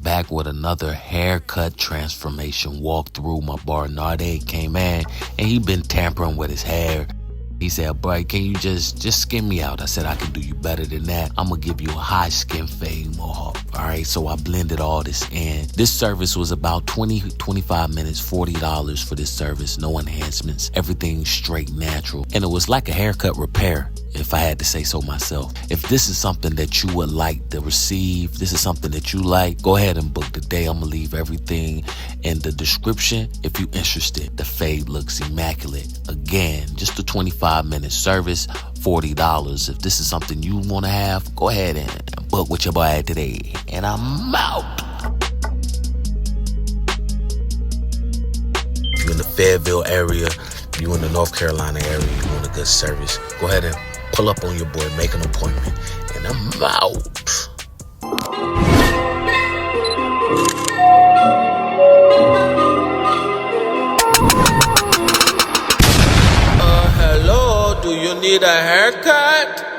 back with another haircut transformation walkthrough. My bar Narde came in and he been tampering with his hair. He said, bro, can you just skin me out? I said, I can do you better than that. I'm going to give you a high skin fade mohawk. All right, so I blended all this in. This service was about 25 minutes, $40 for this service. No enhancements, everything straight natural. And it was like a haircut repair, if I had to say so myself. If this is something that you would like to receive, this is something that you like, go ahead and book today. I'm going to leave everything in the description if you're interested. The fade looks immaculate. Again, just a 25-minute service, $40. If this is something you want to have, go ahead and book with your boy today. And I'm out. If you're in the Fayetteville area, if you're in the North Carolina area, you want a good service, go ahead and pull up on your boy, make an appointment, and I'm out. Hello, do you need a haircut?